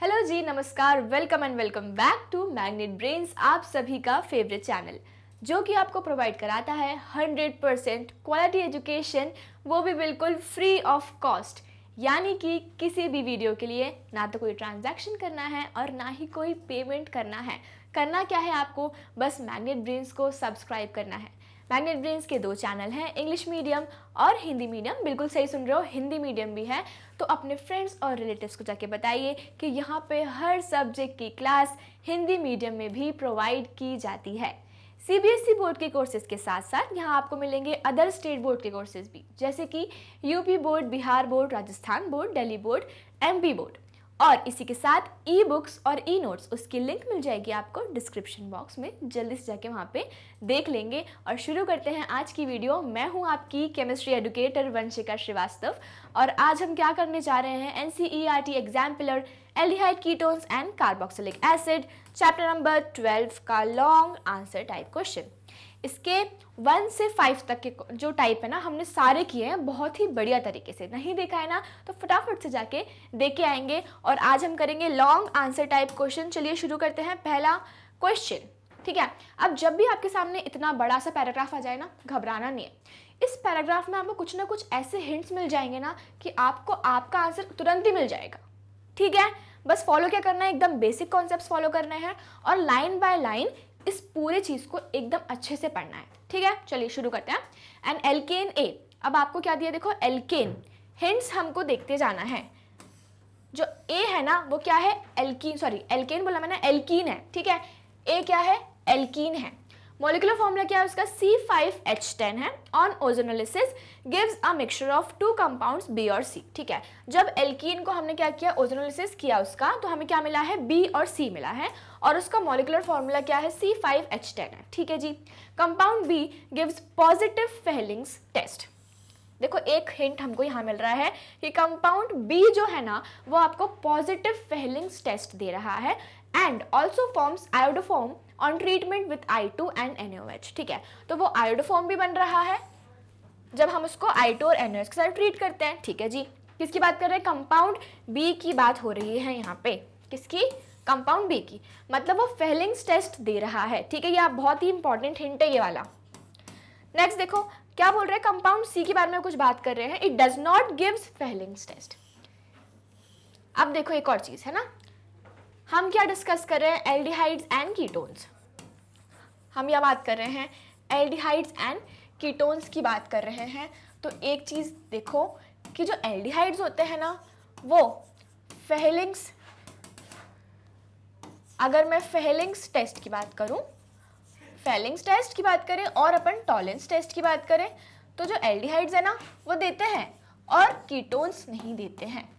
Hello जी, नमस्कार, welcome and welcome back to Magnet Brains, आप सभी का फेवरेट चैनल जो कि आपको प्रोवाइड कराता है 100% क्वालिटी एजुकेशन, वो भी बिल्कुल फ्री ऑफ कॉस्ट। यानी कि किसी भी वीडियो के लिए ना तो कोई ट्रांजैक्शन करना है और ना ही कोई पेमेंट करना है। करना क्या है आपको, बस मैग्नेट ब्रेन्स को सब्सक्राइब करना है। मैग्नेट ब्रेन्स के 2 चैनल हैं, इंग्लिश मीडियम और हिंदी मीडियम। बिल्कुल सही सुन रहे हो, हिंदी मीडियम भी है। तो अपने फ्रेंड्स और रिलेटिव्स को जाके बताइए कि यहाँ पे हर सब्जेक्ट की क्लास हिंदी मीडियम में भी प्रोवाइड की जाती है। सीबीएसई बोर्ड के कोर्सेज के साथ साथ यहाँ आपको मिलेंगे अदर स्टेट बोर्ड के कोर्सेज भी, जैसे कि UP board, Bihar board, Rajasthan board, Delhi board, MP board. और इसी के साथ ई बुक्स और ई नोट्स, उसकी लिंक मिल जाएगी आपको डिस्क्रिप्शन बॉक्स में। जल्दी से जाके वहाँ पे देख लेंगे। और शुरू करते हैं आज की वीडियो। मैं हूँ आपकी केमिस्ट्री एडुकेटर वंशिका श्रीवास्तव और आज हम क्या करने जा रहे हैं, NCERT exam pillar aldehyde ketones and carboxylic acid chapter number 12 का लॉन्ग आंसर टाइप क्वेश्चन। इसके 1 से 5 तक के जो टाइप है ना, हमने सारे किए हैं बहुत ही बढ़िया तरीके से। नहीं देखा है ना तो फटाफट से जाके देख के आएंगे। और आज हम करेंगे लॉन्ग आंसर टाइप क्वेश्चन। चलिए शुरू करते हैं पहला क्वेश्चन। ठीक है, अब जब भी आपके सामने इतना बड़ा सा पैराग्राफ आ जाए ना, घबराना नहीं है। इस पैराग्राफ में आपको कुछ ना कुछ ऐसे हिंट्स मिल जाएंगे ना कि आपको आपका आंसर तुरंत ही मिल जाएगा। ठीक है, बस फॉलो क्या करना है, एकदम बेसिक कॉन्सेप्ट्स फॉलो करने हैं और लाइन बाय लाइन इस पूरे चीज को एकदम अच्छे से पढ़ना है। ठीक है, चलिए शुरू करते हैं। एन एल्केन ए, अब आपको क्या दिया, देखो एल्केन, हिंट्स हमको देखते जाना है। जो ए है ना वो क्या है, एल्कीन, सॉरी एल्केन बोला मैंने, एल्कीन है। ठीक है, ए क्या है, एल्कीन है। मॉलिक्यूलर फॉर्मूला क्या है उसका, C5H10 है। On ozonolysis gives a mixture of 2 compounds B और C। ठीक है, जब एल्कीन को हमने क्या किया, ओजोनोलिसिस किया उसका, तो हमें क्या मिला है, B और C मिला है और उसका मॉलिक्यूलर फॉर्मूला क्या है, C5H10 है। ठीक है जी, compound B gives positive Fehling's test. देखो एक हिंट हमको यहाँ मिल रहा है कि कंपाउंड बी जो है ना वो आपको पॉजिटिव फेलिंग्स टेस्ट दे रहा है and also forms iodoform on treatment with I2 and NaOH। ठीक है, तो वो आयोडोफॉर्म भी बन रहा है जब हम उसको I2 और NaOH के साथ ट्रीट करते हैं। ठीक है जी, किसकी बात कर रहे हैं, कंपाउंड बी की बात हो रही है यहाँ पे। किसकी, कंपाउंड बी की, मतलब वो फेलिंग्स टेस्ट दे रहा है। ठीक है, ये आप बहुत ही इंपॉर्टेंट हिंट है ये वाला। नेक्स्ट देखो क्या बोल रहे हैं, कंपाउंड सी के बारे में कुछ बात कर रहे हैं, it does not gives Fehling's test. अब देखो एक और चीज है ना, हम क्या डिस्कस कर रहे हैं, एल्डिहाइड्स एंड कीटोन्स। हम यह बात कर रहे हैं एल्डिहाइड्स एंड कीटोन्स की बात कर रहे हैं। तो एक चीज देखो कि जो एल्डिहाइड्स होते हैं ना वो फेलिंग्स, अगर मैं फेलिंग्स टेस्ट की बात करूं, फेलिंग्स टेस्ट की बात करें और अपन टॉलेंस टेस्ट की बात करें, तो जो एल्डिहाइड्स है ना वो देते हैं और कीटोन्स नहीं देते हैं।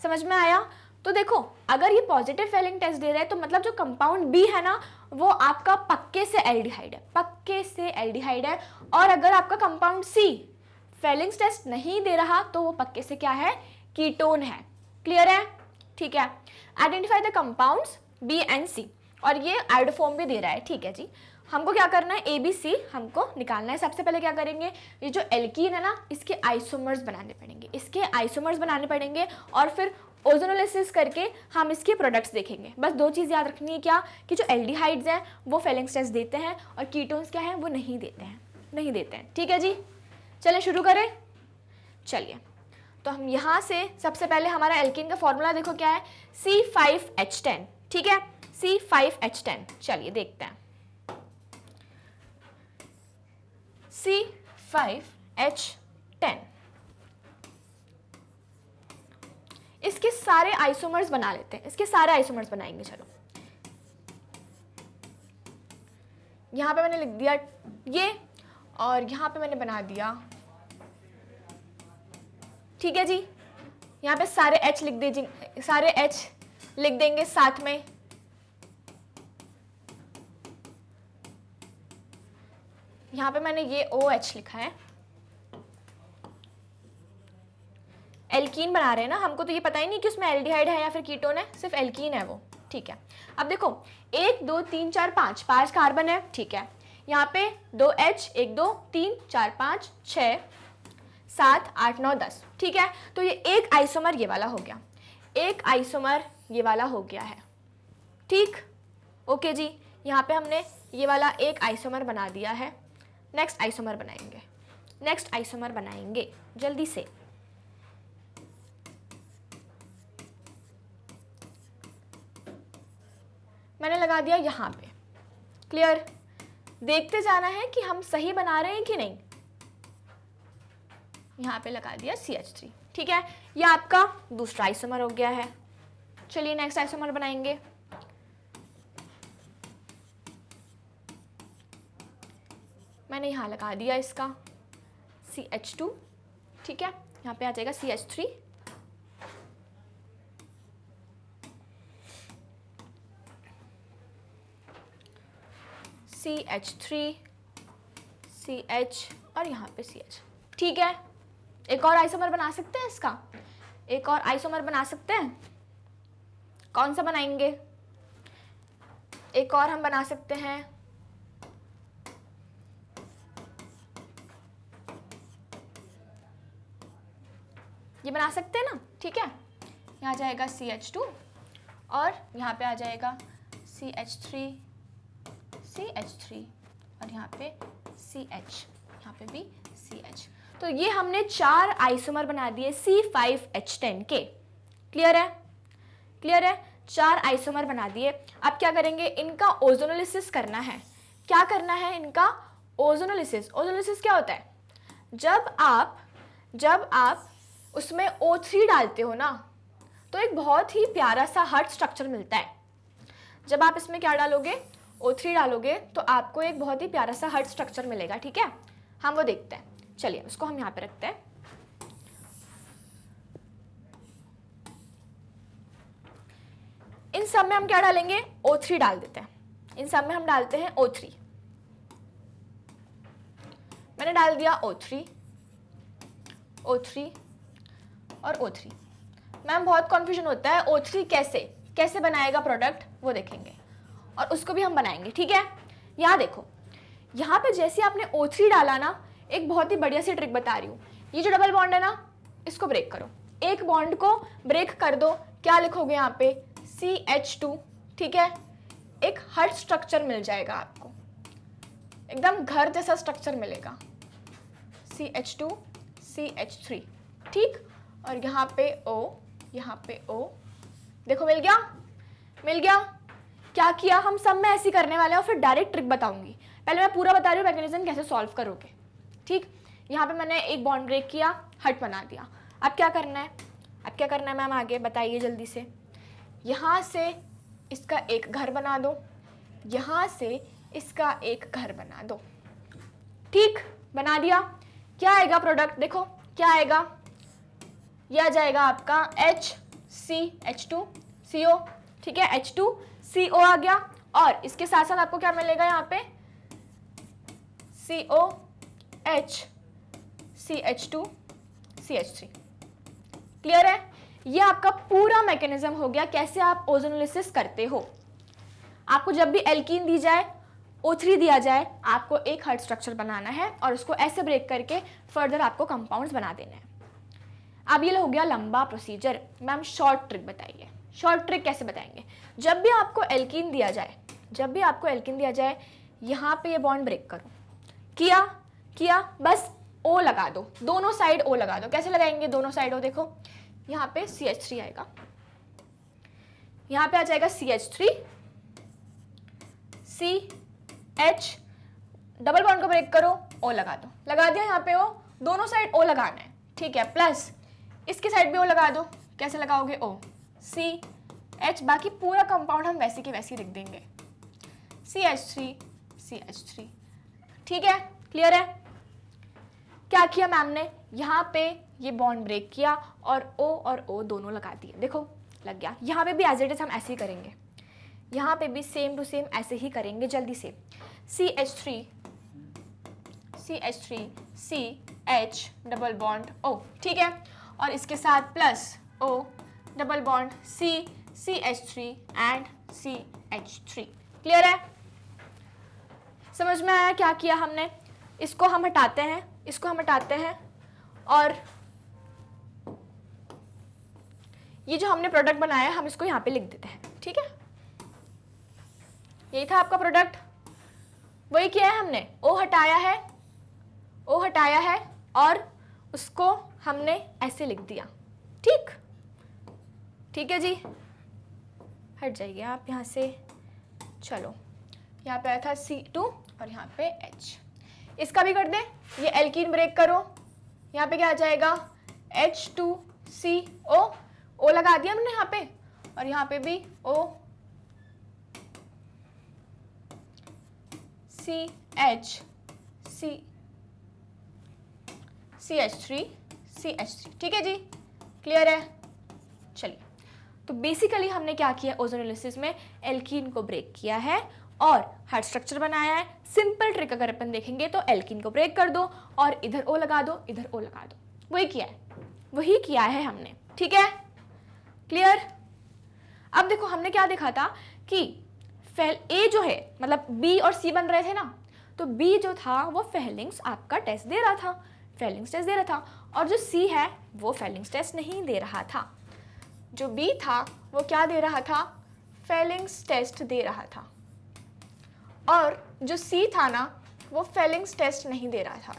समझ में आया? तो देखो अगर ये पॉजिटिव फेलिंग टेस्ट दे रहा है तो मतलब जो कंपाउंड बी है ना वो आपका पक्के से एल्डिहाइड है, पक्के से एल्डिहाइड है। और अगर आपका कंपाउंड सी फेलिंग्स टेस्ट नहीं दे रहा तो वो पक्के से क्या है, कीटोन है। क्लियर है? ठीक है, identify the compounds B and C, और ये आयोडोफॉर्म भी दे रहा है। ठीक है जी, हमको क्या करना है, ए बी सी हमको निकालना है। सबसे पहले क्या करेंगे, ये जो एल्कीन है ना इसके आइसोमर्स बनाने पड़ेंगे, इसके आइसोमर्स बनाने पड़ेंगे और फिर ओजोनोलिसिस करके हम इसके प्रोडक्ट्स देखेंगे। बस 2 चीज़ याद रखनी है, क्या कि जो एल्डिहाइड्स हैं वो फेलिंग्स टेस्ट देते हैं और कीटोन्स क्या है वो नहीं देते हैं, नहीं देते हैं। ठीक है जी, चलिए शुरू करें। चलिए तो हम यहाँ से सबसे पहले हमारा एल्कीन का फॉर्मूला देखो क्या है, C5H10। ठीक है, C5H10, चलिए देखते हैं। C5H10, इसके सारे आइसोमर्स बना लेते हैं, इसके सारे आइसोमर्स बनाएंगे। चलो यहां पे मैंने लिख दिया ये और यहां पे मैंने बना दिया। ठीक है जी, यहां पे सारे H लिख दीजिए, सारे H लिख देंगे साथ में। यहां पे मैंने ये OH लिखा है। एल्कीन बना रहे हैं ना, हमको तो ये पता ही नहीं कि उसमें एल्डिहाइड है या फिर कीटोन है, सिर्फ एल्कीन है वो। ठीक है, अब देखो 1 2 3 4 5 कार्बन है। ठीक है, यहाँ पे 2H 1 2 3 4 5 6 7 8 9 10। ठीक है, तो ये एक आइसोमर ये वाला हो गया, एक आइसोमर ये वाला हो गया है। ठीक, ओके जी, यहाँ पे हमने ये वाला एक आइसोमर बना दिया है। नेक्स्ट आइसोमर बनाएंगे, नेक्स्ट आइसोमर बनाएंगे जल्दी से। मैंने लगा दिया यहाँ पे। क्लियर? देखते जाना है कि हम सही बना रहे हैं कि नहीं। यहाँ पे लगा दिया CH3। ठीक है, ये आपका दूसरा आइसोमर हो गया है। चलिए नेक्स्ट आइसोमर बनाएंगे। मैंने यहाँ लगा दिया इसका CH2। ठीक है, यहाँ पे आ जाएगा CH3। CH3 CH और यहाँ पे CH। ठीक है, एक और आइसोमर बना सकते हैं इसका, एक और आइसोमर बना सकते हैं। कौन सा बनाएंगे? एक और हम बना सकते हैं, ये बना सकते हैं ना। ठीक है, यहाँ आ जाएगा CH2 और यहाँ पे आ जाएगा CH3 CH3 और यहाँ पे CH, यहाँ पे भी CH। तो ये हमने 4 आइसोमर बना दिए C5H10 के। क्लियर है? क्लियर है? 4 आइसोमर बना दिए। अब क्या करेंगे? इनका ओजोनोलिसिस करना है। क्या करना है इनका? ओजोनोलिसिस। ओजोनोलिसिस क्या होता है? जब आप उसमें O3 डालते हो ना, तो एक बहुत ही प्यारा सा हार्ट स्ट्रक्चर मिलता है। जब आप इसमें क्या डालोगे? O3 डालोगे तो आपको एक बहुत ही प्यारा सा हार्ट स्ट्रक्चर मिलेगा। ठीक है, हम वो देखते हैं। चलिए उसको हम यहाँ पे रखते हैं। इन सब में हम क्या डालेंगे? O3 डाल देते हैं। इन सब में हम डालते हैं O3। मैंने डाल दिया O3 और O3। मैम बहुत कन्फ्यूजन होता है, O3 कैसे बनाएगा प्रोडक्ट, वो देखेंगे और उसको भी हम बनाएंगे। ठीक है, यहाँ देखो, यहाँ पे जैसे आपने O3 डाला ना, एक बहुत ही बढ़िया सी ट्रिक बता रही हूँ। ये जो डबल बॉन्ड है ना, इसको ब्रेक करो। एक बॉन्ड को ब्रेक कर दो। क्या लिखोगे यहाँ पे? CH2। ठीक है, एक हार्ट स्ट्रक्चर मिल जाएगा आपको, एकदम घर जैसा स्ट्रक्चर मिलेगा। CH2 CH3। ठीक, और यहाँ पे O, यहाँ पे O। देखो मिल गया, मिल गया। क्या किया? हम सब में ऐसे करने वाले हैं और फिर डायरेक्ट ट्रिक बताऊंगी। पहले मैं पूरा बता रही हूँ मैकेनिज्म कैसे सॉल्व करोगे। ठीक, यहाँ पे मैंने एक बॉन्ड ब्रेक किया, हट बना दिया। अब क्या करना है? अब क्या करना है मैम? आगे बताइए जल्दी से। यहाँ से इसका एक घर बना दो, यहाँ से इसका एक घर बना दो। ठीक, बना दिया। क्या आएगा प्रोडक्ट? देखो क्या आएगा? यह आ जाएगा आपका HCH2CO। ठीक है, H2CO आ गया और इसके साथ साथ आपको क्या मिलेगा यहाँ पे? COH CH2 CH3। क्लियर है? ये आपका पूरा मैकेनिज्म हो गया कैसे आप ओजोनोलिसिस करते हो। आपको जब भी एल्कीन दी जाए, O3 दिया जाए, आपको एक हार्ट स्ट्रक्चर बनाना है और उसको ऐसे ब्रेक करके फर्दर आपको कंपाउंड्स बना देने हैं। अब ये हो गया लंबा प्रोसीजर। मैम शॉर्ट ट्रिक बताइए। शॉर्ट ट्रिक कैसे बताएंगे? जब भी आपको एल्कीन दिया जाए, यहाँ पे ये बॉन्ड ब्रेक करो। किया, बस O लगा दो, दोनों साइड O लगा दो। कैसे लगाएंगे दोनों साइड O? देखो यहाँ पे CH3 आएगा, यहाँ पे आ जाएगा CH3 CH, डबल बॉन्ड को ब्रेक करो, O लगा दो। लगा दिया यहाँ पे O, दोनों साइड O लगाना है। ठीक है, प्लस इसके साइड भी O लगा दो। कैसे लगाओगे? O CH, बाकी पूरा कंपाउंड हम वैसे के वैसे लिख देंगे, CH3। ठीक है, क्लियर है? क्या किया मैम ने? यहाँ पे ये बॉन्ड ब्रेक किया और O दोनों लगा दिए। देखो लग गया। यहाँ पे भी एज इट इज हम ऐसे ही करेंगे, यहाँ पे भी सेम टू सेम ऐसे ही करेंगे। जल्दी से CH3 CH double bond O। ठीक है, और इसके साथ plus O double bond CH3 and CH3। Clear है? समझ में आया क्या किया हमने? इसको हम हटाते हैं और ये जो हमने प्रोडक्ट बनाया है हम इसको यहाँ पे लिख देते हैं, ठीक है। यही था आपका प्रोडक्ट, वही किया है हमने, ओ हटाया है, ओ हटाया है और उसको हमने ऐसे लिख दिया, ठीक, ठीक है जी। हट जाइए आप यहाँ से, चलो यहाँ पे आया था C2 और यहाँ पे H, इसका भी कर दें। ये एल्कीन ब्रेक करो, यहाँ पे क्या आ जाएगा H2CO, O लगा दिया हमने यहाँ पे, और यहाँ पे भी O, CH3, ठीक है जी, क्लियर है। चलिए, तो बेसिकली हमने क्या किया, ओजोनोलिसिस में एल्कीन को ब्रेक किया है और हार्ड स्ट्रक्चर बनाया है। सिंपल ट्रिक अगर अपन देखेंगे तो एल्कीन को ब्रेक कर दो और इधर ओ लगा दो, इधर ओ लगा दो, वही किया है, वही किया है हमने, ठीक है, क्लियर। अब देखो हमने क्या देखा था कि ए जो है, मतलब बी और सी बन रहे थे ना, तो बी जो था वो फेलिंग्स आपका टेस्ट दे रहा था, फेलिंग्स टेस्ट दे रहा था, और जो सी है वो फेलिंग्स टेस्ट नहीं दे रहा था। जो बी था वो क्या दे रहा था, फेलिंग्स टेस्ट दे रहा था, और जो सी था ना वो फेलिंग्स टेस्ट नहीं दे रहा था।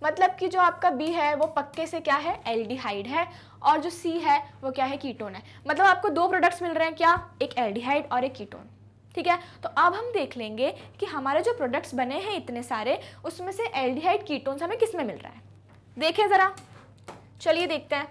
मतलब कि जो आपका बी है वो पक्के से क्या है, एल्डिहाइड है, और जो सी है वो क्या है, कीटोन है। मतलब आपको दो प्रोडक्ट्स मिल रहे हैं, क्या, एक एल्डिहाइड और एक कीटोन, ठीक है। तो अब हम देख लेंगे कि हमारे जो प्रोडक्ट्स बने हैं इतने सारे, उसमें से एल्डिहाइड कीटोन्स हमें किस में मिल रहा है, देखें जरा, चलिए देखते हैं।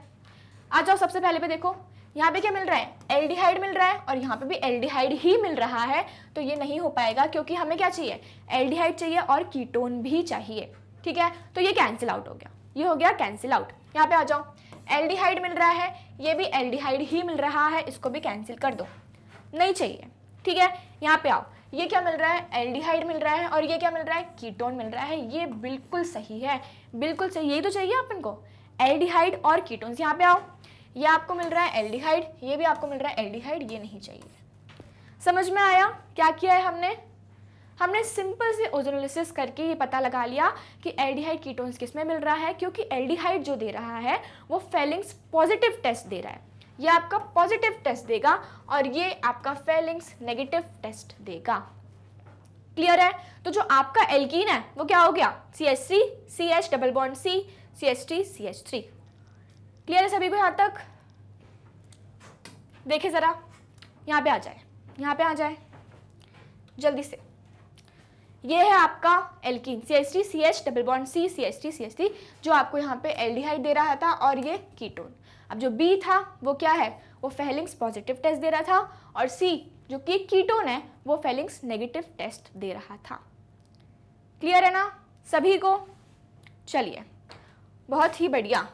आ जाओ, सबसे पहले पे देखो, यहाँ पे क्या मिल रहा है, एल्डिहाइड मिल रहा है, और यहाँ पे भी एल्डिहाइड ही मिल रहा है। तो ये नहीं हो पाएगा क्योंकि हमें क्या चाहिए, एल्डिहाइड चाहिए और कीटोन भी चाहिए, ठीक है। तो ये कैंसिल आउट हो गया, ये हो गया कैंसिल आउट। यहाँ पे आ जाओ, एल्डिहाइड मिल रहा है, ये भी एल्डिहाइड ही मिल रहा है, इसको भी कैंसिल कर दो, नहीं चाहिए, ठीक है। यहाँ पे आओ, ये क्या मिल रहा है, एल्डिहाइड मिल रहा है, और ये क्या मिल रहा है, कीटोन मिल रहा है, ये बिल्कुल सही है, बिल्कुल सही, यही तो चाहिए अपन को, एल्डिहाइड और कीटोन्स। यहाँ पे आओ, ये आपको मिल रहा है एल्डिहाइड, ये भी आपको मिल रहा है एल्डिहाइड, ये नहीं चाहिए। समझ में आया क्या किया है हमने, हमने सिंपल से ओजोनोलिसिस करके ये पता लगा लिया कि एल्डिहाइड कीटोन्स किस में मिल रहा है, क्योंकि एल्डिहाइड जो दे रहा है वो फेलिंग्स पॉजिटिव टेस्ट दे रहा है, ये आपका पॉजिटिव टेस्ट देगा, और ये आपका फेलिंग्स नेगेटिव टेस्ट देगा, क्लियर है। तो जो आपका एल्कीन है वो क्या हो गया, CH3 CH double bond C CH3 CH3, clear है सभी को यहाँ तक। देखे जरा, यहाँ पे आ जाए, यहाँ पे आ जाए जल्दी से। ये है आपका alkene CH3 CH double bond C CH3 CH3, जो आपको यहाँ पे एल्डिहाइड दे रहा था, और ये कीटोन। अब जो B था वो क्या है, वो फेलिंग्स पॉजिटिव टेस्ट दे रहा था, और C जो कि कीटोन है वो फेलिंग्स नेगेटिव टेस्ट दे रहा था, क्लियर है ना सभी को। चलिए, बहुत ही बढ़िया।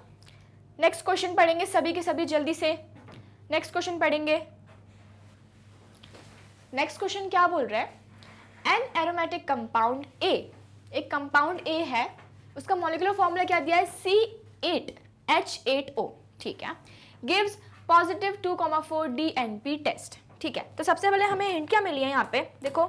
नेक्स्ट क्वेश्चन पढ़ेंगे सभी के सभी जल्दी से, नेक्स्ट क्वेश्चन पढ़ेंगे। नेक्स्ट क्वेश्चन क्या बोल रहा है, एन एरोमेटिक कंपाउंड A, एक कंपाउंड A है, उसका मॉलिक्यूलर फॉर्मूला क्या दिया है, C8H8O, ठीक है, गिव्स पॉजिटिव 2,4 DNP टेस्ट, ठीक है। तो सबसे पहले हमें हिंट क्या मिली है यहाँ पे, देखो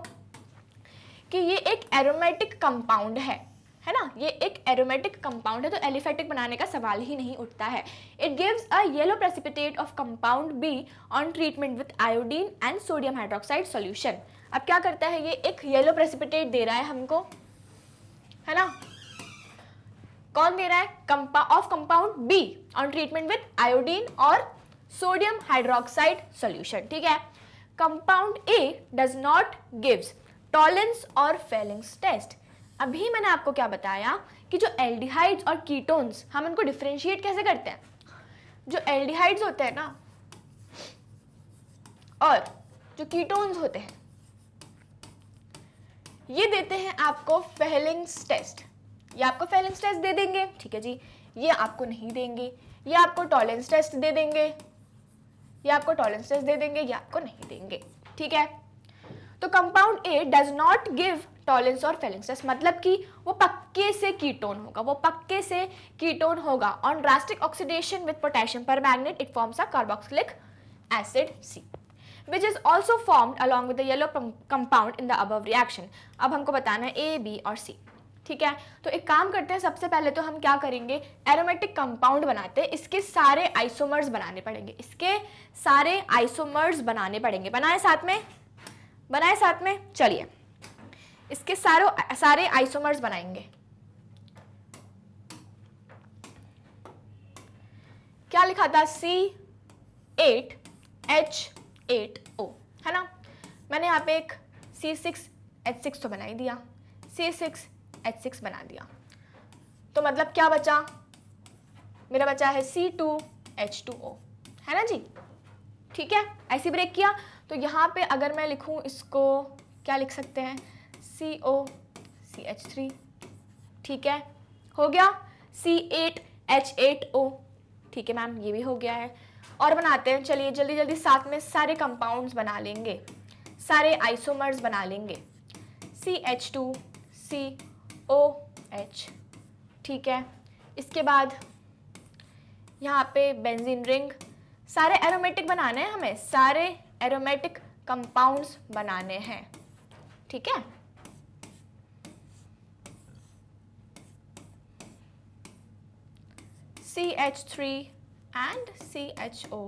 कि ये एक एरोमेटिक कंपाउंड है ना, ये एक एरोमेटिक कंपाउंड है, तो एलिफेटिक बनाने का सवाल ही नहीं उठता है। It gives a yellow precipitate of compound B on treatment with iodine and sodium hydroxide solution. अब क्या करता है, ये एक येलो प्रेसिपिटेट दे रहा है हमको, है ना, कौन दे रहा है, of compound B on treatment with iodine और सोडियम हाइड्रोक्साइड सॉल्यूशन, ठीक है। Compound A does not gives Tollens और फेलिंग्स टेस्ट। अभी मैंने आपको क्या बताया कि जो एल्डिहाइड्स और कीटोन्स, हम उनको डिफरेंशिएट कैसे करते हैं, जो एल्डिहाइड्स होते हैं ना और जो कीटोन्स होते हैं, ये देते हैं आपको फेलिंग्स टेस्ट, ये आपको फेलिंग्स टेस्ट दे देंगे, ठीक है जी, ये आपको नहीं देंगे, ये आपको टॉलेंस टेस्ट दे देंगे, ये आपको टॉलेंस टेस्ट दे देंगे, ये आपको नहीं देंगे, ठीक है। तो compound A does not give Tollens और फेलिंग्स टेस्ट, मतलब कि वो पक्के से कीटोन होगा, वो पक्के से कीटोन होगा। On drastic oxidation with potassium permanganate it forms a carboxylic acid C, which is also formed along with the yellow compound in the above reaction। अब हमको बताना है A, B और C, ठीक है, तो एक काम करते हैं, सबसे पहले तो हम क्या करेंगे, एरोमेटिक कंपाउंड बनाते हैं, इसके सारे आइसोमर्स बनाने पड़ेंगे, इसके सारे आइसोमर्स बनाने पड़ेंगे। बनाए साथ में, बनाए साथ में, चलिए इसके सारे आइसोमर्स बनाएंगे। क्या लिखा था, C8H8O, है ना। मैंने यहाँ पे एक C6H6 तो बना ही दिया, C6H6 बना दिया, तो मतलब क्या बचा, मेरा बचा है C2H2O, है ना जी। ठीक है, ऐसे ब्रेक किया, तो यहाँ पे अगर मैं लिखूँ इसको, क्या लिख सकते हैं, COCH3, ठीक है, हो गया C8H8O, ठीक है मैम, ये भी हो गया है। और बनाते हैं, चलिए जल्दी जल्दी साथ में सारे कंपाउंड्स बना लेंगे, सारे आइसोमर्स बना लेंगे। CH2COH, ठीक है, इसके बाद यहाँ पे बेंजीन रिंग, सारे एरोमेटिक बनाने हैं हमें, सारे एरोमेटिक कंपाउंड्स बनाने हैं, ठीक है। CH3 एंड CHO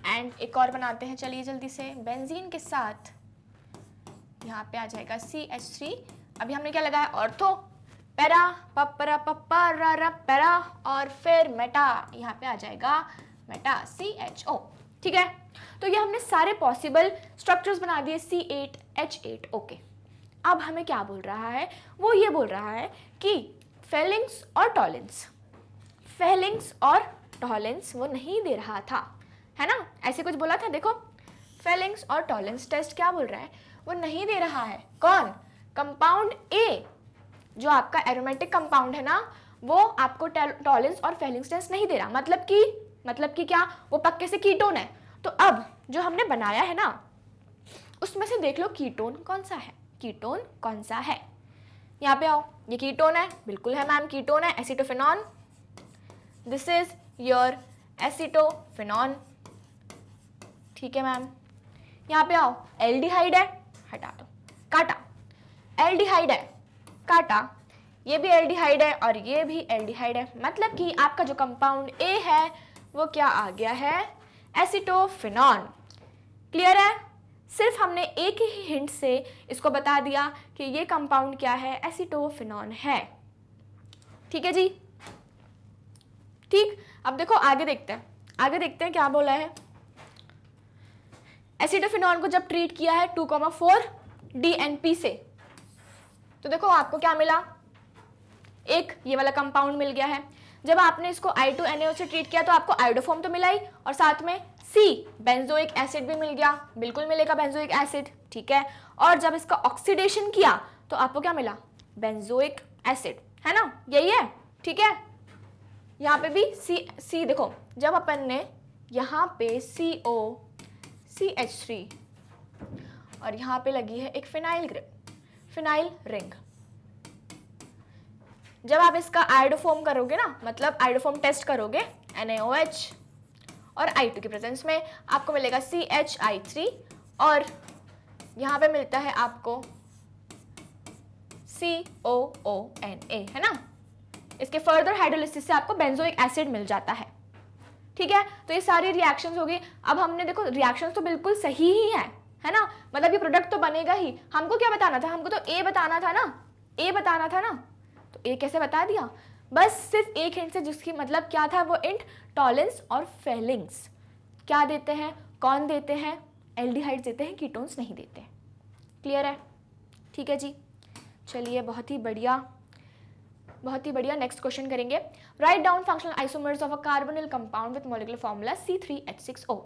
एंड एक और बनाते हैं, चलिए जल्दी से, बेंजीन के साथ यहाँ पे आ जाएगा CH3, अभी हमने क्या लगाया, ऑर्थो, पैरा, पपरा पपरा पैरा, और फिर मेटा, यहाँ पे आ जाएगा मेटा CHO, ठीक है। तो ये हमने सारे पॉसिबल स्ट्रक्चर्स बना दिए C8H8, ओके। अब हमें क्या बोल रहा है, वो ये बोल रहा है कि फेलिंग्स और टॉलेंस, फेलिंग्स और टॉलेंस वो नहीं दे रहा था, है ना, ऐसे कुछ बोला था। देखो फेलिंग्स और टॉलेंस टेस्ट क्या बोल रहा है, वो नहीं दे रहा है। कौन, कंपाउंड ए, जो आपका एरोमेटिक कंपाउंड है ना, वो आपको टॉलेंस और फेलिंग्स टेस्ट नहीं दे रहा, मतलब कि क्या, वो पक्के से कीटोन है। तो अब जो हमने बनाया है ना, उसमें से देख लो कीटोन कौन सा है, कीटोन कौन सा है, यहाँ पे आओ, ये कीटोन है, बिल्कुल है मैम, कीटोन है, एसिटोफेनॉन, दिस इज योर एसिटोफेनॉन, ठीक है मैम। यहाँ पे आओ, एल्डिहाइड है, हटा दो, काटा, एल्डिहाइड है, काटा, ये भी एल्डिहाइड है और ये भी एल्डिहाइड है, मतलब कि आपका जो कंपाउंड ए है वो क्या आ गया है, एसिटोफेनॉन। क्लियर है, सिर्फ हमने एक ही हिंट से इसको बता दिया कि ये कंपाउंड क्या है, एसिटोफेनॉन है, ठीक है जी। ठीक, अब देखो आगे देखते हैं, आगे देखते हैं क्या बोला है। एसिटोफेनॉन को जब ट्रीट किया है 2,4 DNP से, तो देखो आपको क्या मिला, एक ये वाला कंपाउंड मिल गया है। जब आपने इसको I2NaO से ट्रीट किया तो आपको आयोडोफॉर्म तो मिला ही, और साथ में C बेंजोइक एसिड भी मिल गया, बिल्कुल मिलेगा बेंजोइक एसिड, ठीक है। और जब इसका ऑक्सीडेशन किया तो आपको क्या मिला, बेंजोइक एसिड, है ना, यही है, ठीक है। यहाँ पे भी C देखो, जब अपन ने यहाँ पे COCH3 और यहाँ पे लगी है एक फिनाइल रिंग, जब आप इसका आयोडोफॉर्म करोगे ना, मतलब आयोडोफॉर्म टेस्ट करोगे NaOH और I2 की प्रेजेंस में, आपको मिलेगा CHI3 और यहाँ पे मिलता है आपको COONA, है ना। इसके फर्दर हाइड्रोलिसिस से आपको बेंजोइक एसिड मिल जाता है, ठीक है। तो ये सारी रिएक्शंस हो गई। अब हमने देखो रिएक्शंस तो बिल्कुल सही ही है ना, मतलब ये प्रोडक्ट तो बनेगा ही। हमको क्या बताना था, हमको तो ए बताना था ना, ए बताना था ना, तो ए कैसे बता दिया, बस सिर्फ एक हिंट से, जिसकी मतलब क्या था वो इंट, टॉलेंस और फेलिंग्स क्या देते हैं, कौन देते हैं, एल्डिहाइड्स देते हैं, कीटोन्स नहीं देते। क्लियर है, ठीक है जी। चलिए बहुत ही बढ़िया, बहुत ही बढ़िया। नेक्स्ट क्वेश्चन करेंगे, write down functional isomers of a carbonyl compound with molecular formula C3H6O।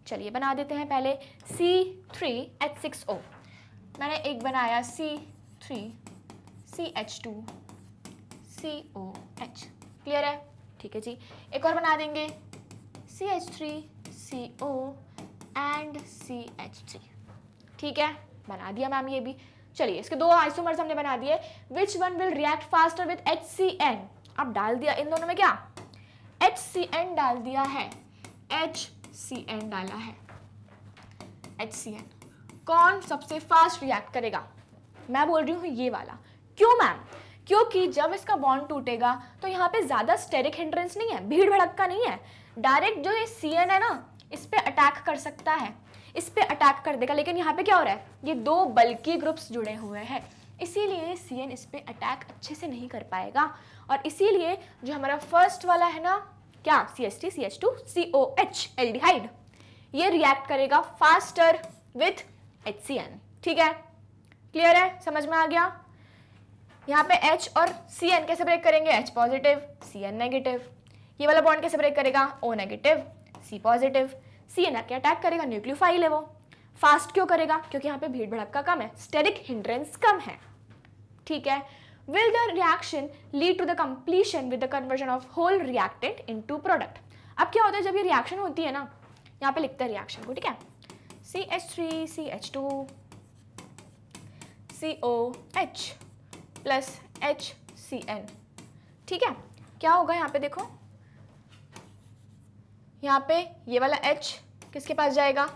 चलिए बना देते हैं पहले C3H6O। मैंने एक बनाया C3CH2COH, क्लियर है, ठीक है जी। एक और बना देंगे CH3CO एंड CH3, ठीक है, बना दिया मैम ये भी। चलिए इसके दो आइसोमर्स हमने बना दिए, which one will react faster with HCN। अब डाल दिया इन दोनों में क्या, HCN डाल दिया है, HCN डाला है, HCN। कौन सबसे फास्ट रिएक्ट करेगा, मैं बोल रही हूँ ये वाला क्यों मैम? क्योंकि जब इसका बॉन्ड टूटेगा तो यहाँ पे ज्यादा स्टेरिक हिंड्रेंस नहीं है, भीड़ भड़क्का नहीं है, डायरेक्ट जो ये CN है ना इस पे अटैक कर सकता है, इस पे अटैक कर देगा। लेकिन यहाँ पे क्या हो रहा है, ये दो बल्कि ग्रुप्स जुड़े हुए हैं, इसीलिए CN इस पे अटैक अच्छे से नहीं कर पाएगा। और इसीलिए जो हमारा फर्स्ट वाला है ना, क्या, CH3 CH2 COH एल्डिहाइड, ये रिएक्ट करेगा फास्टर विथ HCN। ठीक है, क्लियर है, समझ में आ गया? यहाँ पे H और CN कैसे ब्रेक करेंगे, H पॉजिटिव CN नेगेटिव। ये वाला बॉन्ड कैसे ब्रेक करेगा, O negative C positive. CN आके अटैक करेगा, न्यूक्लियोफाइल है वो। फास्ट क्यों करेगा, क्योंकि यहाँ पे भीड़ भड़क्का कम है, स्टेरिक हिंड्रेंस कम है। ठीक है, will the reaction lead to the completion with the conversion of whole reactant into product? अब क्या होता है जब ये रिएक्शन होती है ना, यहाँ पे लिखते हैं रिएक्शन को, ठीक है, CH3 CH2 COH plus HCN। ठीक है, क्या होगा यहाँ पे देखो, यहाँ पे ये वाला H किसके पास जाएगा,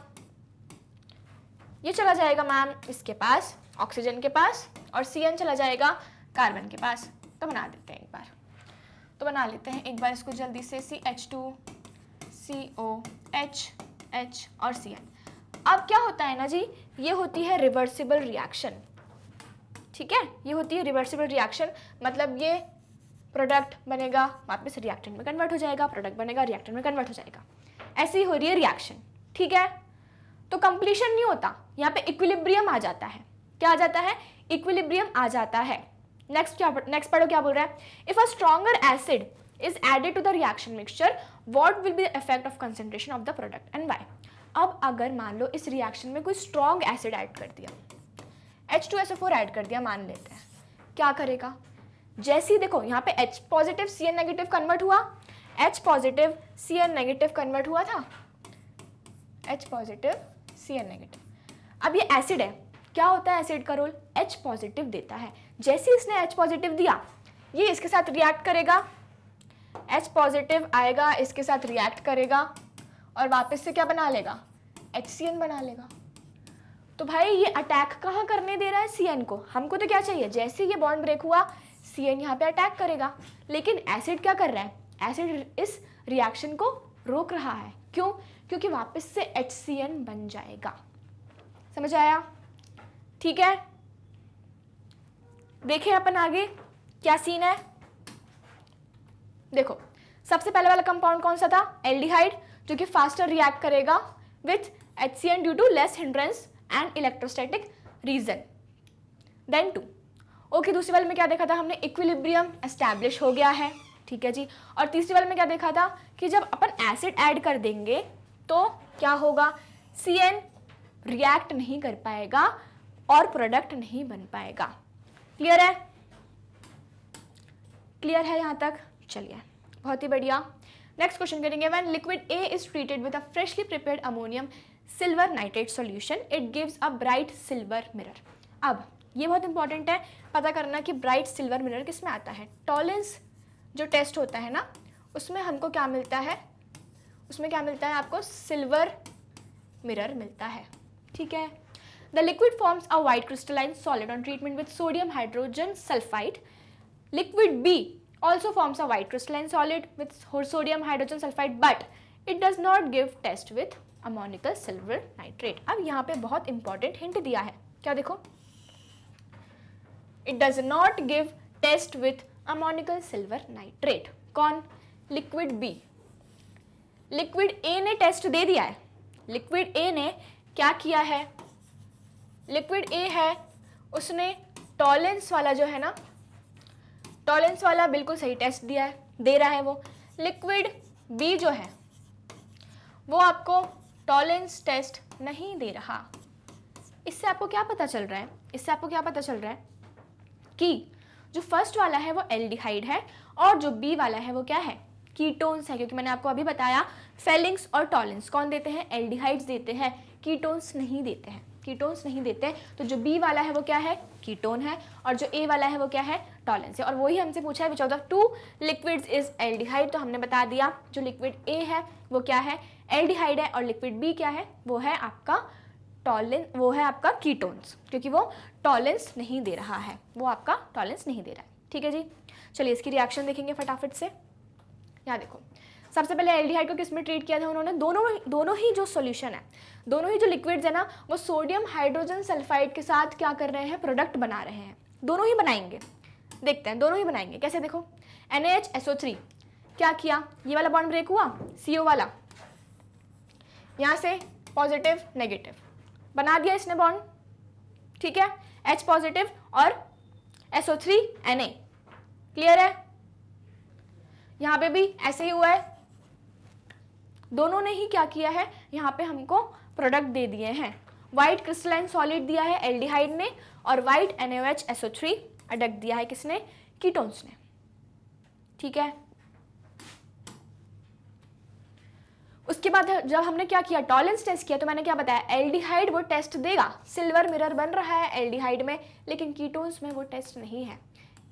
ये चला जाएगा मैम इसके पास, ऑक्सीजन के पास, और CN चला जाएगा कार्बन के पास। तो बना देते हैं एक बार, तो बना लेते हैं एक बार इसको जल्दी से, CH2 COH H और CN। अब क्या होता है ना जी, ये होती है रिवर्सिबल रिएक्शन। ठीक है, ये होती है रिवर्सिबल रिएक्शन, मतलब ये प्रोडक्ट बनेगा वापस रिएक्टेंट में कन्वर्ट हो जाएगा, प्रोडक्ट बनेगा रिएक्टेंट में कन्वर्ट हो जाएगा, ऐसी हो रही है रिएक्शन। ठीक है, तो कंप्लीशन नहीं होता, यहाँ पे इक्विलिब्रियम आ जाता है। क्या आ जाता है, इक्विलिब्रियम आ जाता है। नेक्स्ट पढ़ो क्या बोल रहा है, if a stronger acid is added to the reaction mixture what will be the effect of concentration of the product and why. अब अगर मान लो इस रिएक्शन में कोई स्ट्रॉन्ग एसिड ऐड कर दिया, H2SO4 ऐड कर दिया मान लेते हैं, क्या करेगा, जैसे ही देखो यहाँ पे H positive CN negative convert हुआ, H positive CN negative convert हुआ था, H पॉजिटिव CN नेगेटिव। अब ये एसिड है, क्या होता है एसिड का रोल, H पॉजिटिव देता है। जैसे इसने H पॉजिटिव दिया, ये इसके साथ रिएक्ट करेगा, H पॉजिटिव आएगा इसके साथ रिएक्ट करेगा और वापस से क्या बना लेगा, HCN बना लेगा। तो भाई ये अटैक कहाँ करने दे रहा है CN को, हमको तो क्या चाहिए, जैसे ये बॉन्ड ब्रेक हुआ CN यहाँ पे अटैक करेगा, लेकिन एसिड क्या कर रहा है, एसिड इस रिएक्शन को रोक रहा है। क्यों, क्योंकि वापस से HCN बन जाएगा। समझ आया? ठीक है, देखें अपन आगे क्या सीन है। देखो सबसे पहले वाला कंपाउंड कौन सा था, एल्डिहाइड, जो कि फास्टर रिएक्ट करेगा with HCN due to less hindrance and electrostatic reason. Then 2 okay, दूसरी वाले में क्या देखा था हमने, इक्विलिब्रियम एस्टैब्लिश हो गया है। ठीक है जी, और तीसरी वाले में क्या देखा था कि जब अपन एसिड ऐड कर देंगे तो क्या होगा, CN रिएक्ट नहीं कर पाएगा और प्रोडक्ट नहीं बन पाएगा। क्लियर है? क्लियर है यहाँ तक? चलिए बहुत ही बढ़िया। नेक्स्ट क्वेश्चन करेंगे, when liquid A is treated with a freshly prepared ammonium silver nitrate solution it gives a bright silver mirror. अब ये बहुत इंपॉर्टेंट है पता करना कि ब्राइट सिल्वर मिरर किस में आता है। टॉलेंस जो टेस्ट होता है ना, उसमें हमको क्या मिलता है, उसमें क्या मिलता है आपको, सिल्वर मिरर मिलता है। ठीक है, the liquid forms a white crystalline solid on treatment with sodium hydrogen sulphide. Liquid B also forms a white crystalline solid with sodium hydrogen sulfide but it does not give test with ammonical silver nitrate। अब यहाँ पे बहुत important hint दिया है, क्या देखो, it does not give test with ammonical silver nitrate। कौन, liquid B। Liquid A ने टेस्ट दे दिया है, लिक्विड A ने क्या किया है, लिक्विड A है उसने टॉलेंस वाला जो है ना, टॉलेंस वाला बिल्कुल सही टेस्ट दिया है, दे रहा है वो। लिक्विड B जो है वो आपको टॉलेंस टेस्ट नहीं दे रहा। इससे आपको क्या पता चल रहा है, इससे आपको क्या पता चल रहा है कि जो फर्स्ट वाला है वो एल्डिहाइड है और जो B वाला है वो क्या है, कीटोन्स है। क्योंकि मैंने आपको अभी बताया फेलिंग्स और टॉलेंस कौन देते हैं, एल्डिहाइड्स देते हैं, कीटोन्स नहीं देते हैं, कीटोन्स नहीं देते हैं। तो जो B वाला है वो क्या है, कीटोन है, और जो A वाला है वो क्या है, टॉलेंस है। और वही हमसे पूछा है which of the 2 liquids is aldehyde, तो हमने बता दिया जो लिक्विड A है वो क्या है, एल्डिहाइड है, और लिक्विड B क्या है, वो है आपका वो है आपका कीटोन्स, क्योंकि वो टॉलेंस नहीं दे रहा है, वो आपका टॉलेंस नहीं दे रहा है। ठीक है जी, चलिए इसकी रिएक्शन देखेंगे फटाफट से। यहाँ देखो, सबसे पहले एल्डिहाइड को किस में ट्रीट किया था उन्होंने, दोनों ही जो सॉल्यूशन है, दोनों ही जो लिक्विड्स है ना, वो सोडियम हाइड्रोजन सल्फाइड के साथ क्या कर रहे हैं, प्रोडक्ट बना रहे हैं। दोनों ही बनाएंगे, देखते हैं दोनों ही बनाएंगे कैसे। देखो NaHSO3 क्या किया, ये वाला बॉन्ड ब्रेक हुआ, CO वाला, यहाँ से पॉजिटिव नेगेटिव बना दिया इसने बॉन्ड, ठीक है, H पॉजिटिव और SO3 Na, क्लियर है। यहाँ पे भी ऐसे ही हुआ है, दोनों ने ही क्या किया है, यहाँ पे हमको प्रोडक्ट दे दिए हैं। व्हाइट क्रिस्टलाइन सॉलिड दिया है एल्डिहाइड ने, और व्हाइट NaOH अडक्ट दिया है किसने, कीटोन्स ने। ठीक है, उसके बाद जब हमने क्या किया, टॉलेंस टेस्ट किया, तो मैंने क्या बताया, एल्डिहाइड वो टेस्ट देगा, सिल्वर मिरर बन रहा है एल्डिहाइड में, लेकिन कीटोन्स में वो टेस्ट नहीं है,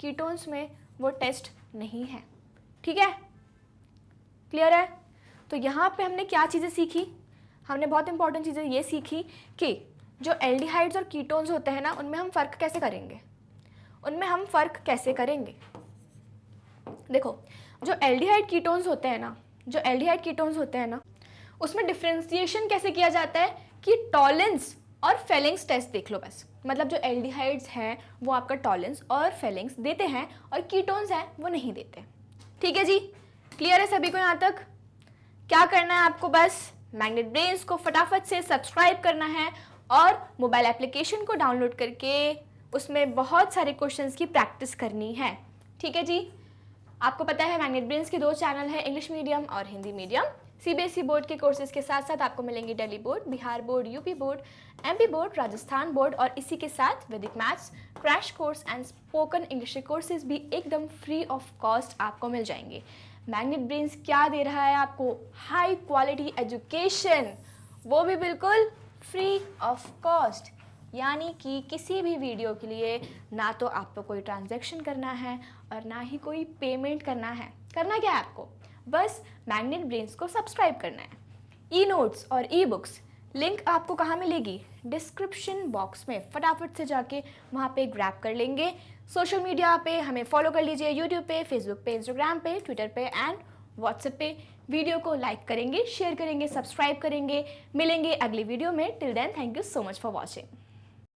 कीटोन्स में वो टेस्ट नहीं है। ठीक है, क्लियर है। तो यहाँ पे हमने क्या चीज़ें सीखी, हमने बहुत इंपॉर्टेंट चीज़ें ये सीखी कि जो एल्डिहाइड्स और कीटोन्स होते हैं ना, उनमें हम फ़र्क कैसे करेंगे, देखो जो एल्डिहाइड कीटोन्स होते हैं ना, उसमें डिफ्रेंसिएशन कैसे किया जाता है कि टॉलेंस और फेलेंस टेस्ट देख लो बस। मतलब जो एल्डिहाइड्स हैं वो आपका टॉलेंस और फेलेंस देते हैं, और कीटोन्स हैं वो नहीं देते। ठीक है जी, क्लियर है सभी को यहाँ तक। क्या करना है आपको, बस मैग्नेट ब्रेन्स को फटाफट से सब्सक्राइब करना है और मोबाइल एप्लीकेशन को डाउनलोड करके उसमें बहुत सारे क्वेश्चंस की प्रैक्टिस करनी है। ठीक है जी, आपको पता है मैग्नेट ब्रेन्स के 2 चैनल है, इंग्लिश मीडियम और हिंदी मीडियम। CBSE बोर्ड के कोर्सेज के साथ साथ आपको मिलेंगे Delhi board, Bihar board, UP board, MP board, Rajasthan board, और इसी के साथ वैदिक maths, crash course and spoken English के कोर्सेज भी एकदम फ्री ऑफ कॉस्ट आपको मिल जाएंगे। मैग्नेट ब्रेन्स क्या दे रहा है आपको, हाई क्वालिटी एजुकेशन, वो भी बिल्कुल फ्री ऑफ कॉस्ट। यानी कि किसी भी वीडियो के लिए ना तो आपको कोई ट्रांजैक्शन करना है और ना ही कोई पेमेंट करना है। करना क्या है आपको, बस मैग्नेट ब्रेन्स को सब्सक्राइब करना है। ई नोट्स और ई बुक्स लिंक आपको कहाँ मिलेगी, डिस्क्रिप्शन बॉक्स में, फटाफट से जाके वहाँ पे ग्रैब कर लेंगे। सोशल मीडिया पे हमें फॉलो कर लीजिए, यूट्यूब पे, फेसबुक पे, इंस्टाग्राम पे, ट्विटर पे एंड व्हाट्सएप पे। वीडियो को लाइक करेंगे, शेयर करेंगे, सब्सक्राइब करेंगे। मिलेंगे अगली वीडियो में। Till then, thank you so much for watching.